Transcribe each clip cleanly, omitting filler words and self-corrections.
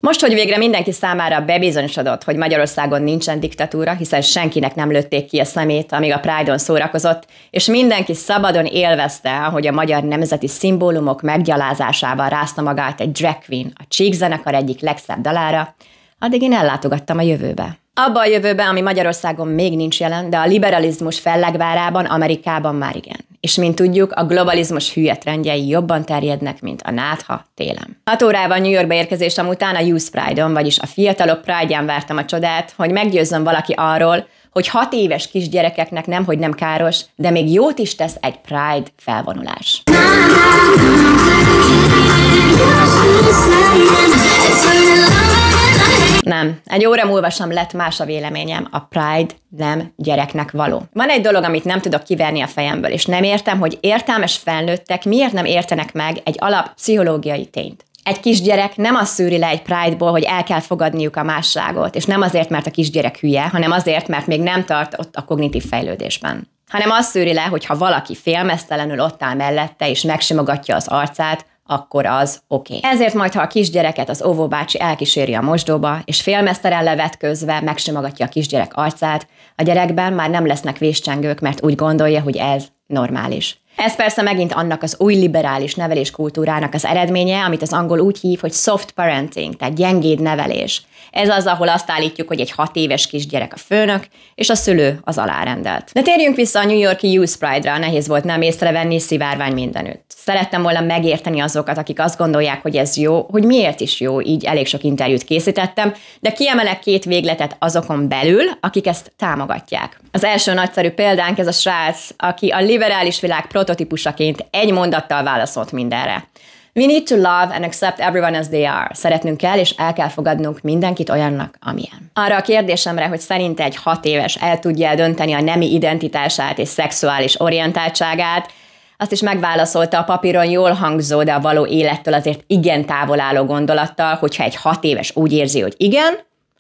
Most, hogy végre mindenki számára bebizonyosodott, hogy Magyarországon nincsen diktatúra, hiszen senkinek nem lőtték ki a szemét, amíg a Pride-on szórakozott, és mindenki szabadon élvezte, ahogy a magyar nemzeti szimbólumok meggyalázásával rázta magát egy drag queen a Cheek zenekar egyik legszebb dalára, addig én ellátogattam a jövőbe. Abba a jövőbe, ami Magyarországon még nincs jelen, de a liberalizmus fellegvárában, Amerikában már igen. És mint tudjuk, a globalizmus hülye trendjei jobban terjednek, mint a nátha télen. 6 órával New Yorkba érkezésem után a Youth Pride-on, vagyis a fiatalok Pride-ján vártam a csodát, hogy meggyőzzön valaki arról, hogy 6 éves kisgyerekeknek nemhogy nem káros, de még jót is tesz egy Pride felvonulás. Nem, egy óra múlva sem lett más a véleményem, a Pride nem gyereknek való. Van egy dolog, amit nem tudok kiverni a fejemből, és nem értem, hogy értelmes felnőttek miért nem értenek meg egy alap pszichológiai tényt. Egy kisgyerek nem azt szűri le egy Pride-ból, hogy el kell fogadniuk a másságot, és nem azért, mert a kisgyerek hülye, hanem azért, mert még nem tart ott a kognitív fejlődésben. Hanem azt szűri le, hogy ha valaki félmeztelenül ott áll mellette, és megsimogatja az arcát, akkor az oké. Ezért majd, ha a kisgyereket az óvóbácsi elkíséri a mosdóba, és félmeztelen levetközve megsimogatja a kisgyerek arcát, a gyerekben már nem lesznek véscsengők, mert úgy gondolja, hogy ez normális. Ez persze megint annak az új liberális neveléskultúrának az eredménye, amit az angol úgy hív, hogy soft parenting, tehát gyengéd nevelés. Ez az, ahol azt állítjuk, hogy egy 6 éves kisgyerek a főnök, és a szülő az alárendelt. De térjünk vissza a New York-i Youth Pride-ra, nehéz volt nem észrevenni, szivárvány mindenütt. Szerettem volna megérteni azokat, akik azt gondolják, hogy ez jó, hogy miért is jó, így elég sok interjút készítettem, de kiemelek 2 végletet azokon belül, akik ezt támogatják. Az első nagyszerű példánk ez a srác, aki a liberális világ prototípusaként egy mondattal válaszolt mindenre. We need to love and accept everyone as they are. Szeretnünk kell és el kell fogadnunk mindenkit olyannak, amilyen. Arra a kérdésemre, hogy szerinte egy 6 éves el tudja dönteni a nemi identitását és szexuális orientáltságát, azt is megválaszolta a papíron jól hangzó, de a való élettől azért igen távol álló gondolattal, hogyha egy 6 éves úgy érzi, hogy igen,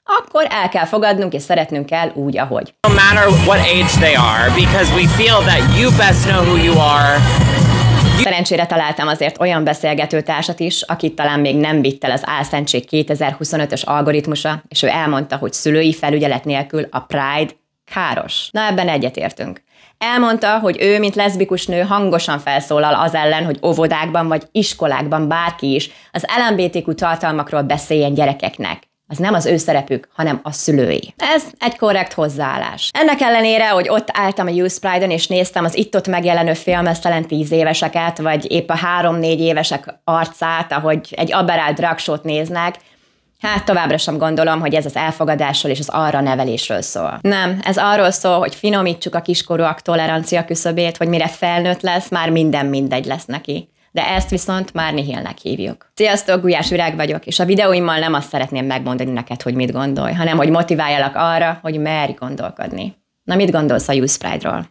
akkor el kell fogadnunk és szeretnünk kell úgy, ahogy. No matter what age they are, because we feel that you best know who you are. Szerencsére találtam azért olyan beszélgetőtársat is, akit talán még nem vitt el az Álszentség 2025-ös algoritmusa, és ő elmondta, hogy szülői felügyelet nélkül a Pride káros. Na, ebben egyetértünk. Elmondta, hogy ő, mint leszbikus nő hangosan felszólal az ellen, hogy óvodákban vagy iskolákban bárki is az LMBTQ tartalmakról beszéljen gyerekeknek. Az nem az ő szerepük, hanem a szülői. Ez egy korrekt hozzáállás. Ennek ellenére, hogy ott álltam a Youth Pride-on és néztem az itt-ott megjelenő félmeztelen 10 éveseket, vagy épp a 3-4 évesek arcát, ahogy egy aberrált dragsót néznek, hát továbbra sem gondolom, hogy ez az elfogadásról és az arra nevelésről szól. Nem, ez arról szól, hogy finomítsuk a kiskorúak tolerancia küszöbét, hogy mire felnőtt lesz, már minden mindegy lesz neki. De ezt viszont már nihilnek hívjuk. Sziasztok, Gulyás Virág vagyok, és a videóimmal nem azt szeretném megmondani neked, hogy mit gondolj, hanem hogy motiváljalak arra, hogy merj gondolkodni. Na, mit gondolsz a Youth Pride-ról?